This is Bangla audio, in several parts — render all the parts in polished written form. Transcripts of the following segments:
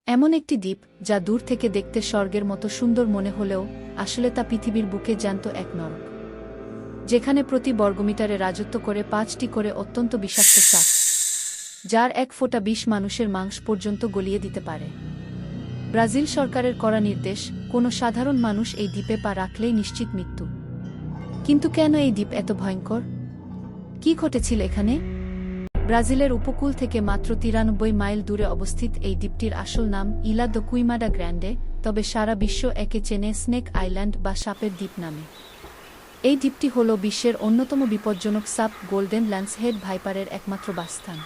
এমন একটি দ্বীপ যা দূর থেকে দেখতে স্বর্গের মতো সুন্দর মনে হলেও আসলে তা পৃথিবীর বুকে জ্যান্ত এক নরক, যেখানে প্রতি বর্গমিটারে রাজত্ব করে 5টি করে অত্যন্ত বিষাক্ত সাপ, যার এক ফোঁটা বিষ মানুষের মাংস পর্যন্ত গলিয়ে দিতে পারে। ব্রাজিল সরকারের কড়া নির্দেশ, কোনো সাধারণ মানুষ এই দ্বীপে পা রাখলেই নিশ্চিত মৃত্যু। কিন্তু কেন এই দ্বীপ এত ভয়ঙ্কর? কি ঘটেছিল এখানে? ব্রাজিলের উপকূল থেকে মাত্র 93 মাইল দূরে অবস্থিত এই দ্বীপটির আসল নাম ইলা দ্য কুইমাডা গ্র্যান্ডে, তবে সারা বিশ্ব একে চেনে স্নেক আইল্যান্ড বা সাপের দ্বীপ নামে। এই দ্বীপটি হল বিশ্বের অন্যতম বিপজ্জনক সাপ গোল্ডেন ল্যান্সহেড ভাইপারের একমাত্র বাসস্থান।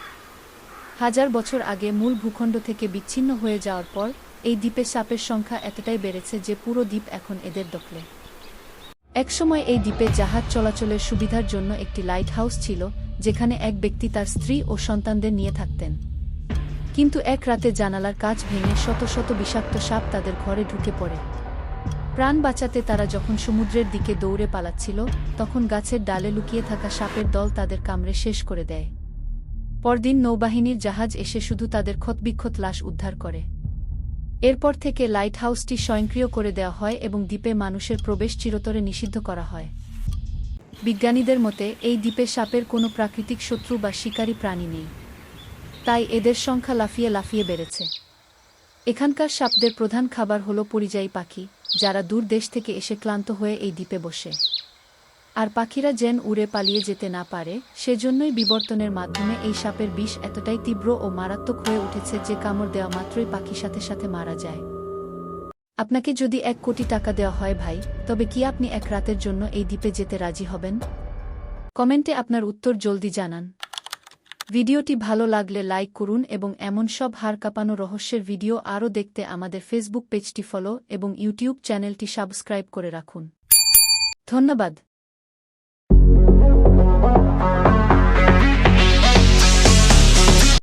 হাজার বছর আগে মূল ভূখণ্ড থেকে বিচ্ছিন্ন হয়ে যাওয়ার পর এই দ্বীপে সাপের সংখ্যা এতটাই বেড়েছে যে পুরো দ্বীপ এখন এদের দখলে। একসময় এই দ্বীপে জাহাজ চলাচলের সুবিধার জন্য একটি লাইট হাউস ছিল, যেখানে এক ব্যক্তি তার স্ত্রী ও সন্তানদের নিয়ে থাকতেন। কিন্তু এক রাতে জানালার কাচ ভেঙে শত শত বিষাক্ত সাপ তাদের ঘরে ঢুকে পড়ে। প্রাণ বাঁচাতে তারা যখন সমুদ্রের দিকে দৌড়ে পালাচ্ছিল, তখন গাছের ডালে লুকিয়ে থাকা সাপের দল তাদের কামড়ে শেষ করে দেয়। পরদিন নৌবাহিনীর জাহাজ এসে শুধু তাদের ক্ষতবিক্ষত লাশ উদ্ধার করে। এরপর থেকে লাইট হাউসটি স্বয়ংক্রিয় করে দেওয়া হয় এবং দ্বীপে মানুষের প্রবেশ চিরতরে নিষিদ্ধ করা হয়। বিজ্ঞানীদের মতে এই দ্বীপে সাপের কোনো প্রাকৃতিক শত্রু বা শিকারী প্রাণী নেই, তাই এদের সংখ্যা লাফিয়ে লাফিয়ে বেড়েছে। এখানকার সাপদের প্রধান খাবার হল পরিযায়ী পাখি, যারা দূর দেশ থেকে এসে ক্লান্ত হয়ে এই দ্বীপে বসে। আর পাখিরা যেন উড়ে পালিয়ে যেতে না পারে, সেজন্যই বিবর্তনের মাধ্যমে এই সাপের বিষ এতটাই তীব্র ও মারাত্মক হয়ে উঠেছে যে কামড় দেওয়া মাত্রই পাখি সাথে সাথে মারা যায়। আপনাকে যদি 1 কোটি টাকা দেওয়া হয় ভাই, তবে কি আপনি এক রাতের জন্য এই দ্বীপে যেতে রাজি হবেন? কমেন্টে আপনার উত্তর জলদি জানান। ভিডিওটি ভালো লাগলে লাইক করুন এবং এমন সব হাড় কাঁপানো রহস্যের ভিডিও আরও দেখতে আমাদের ফেসবুক পেজটি ফলো এবং ইউটিউব চ্যানেলটি সাবস্ক্রাইব করে রাখুন। ধন্যবাদ।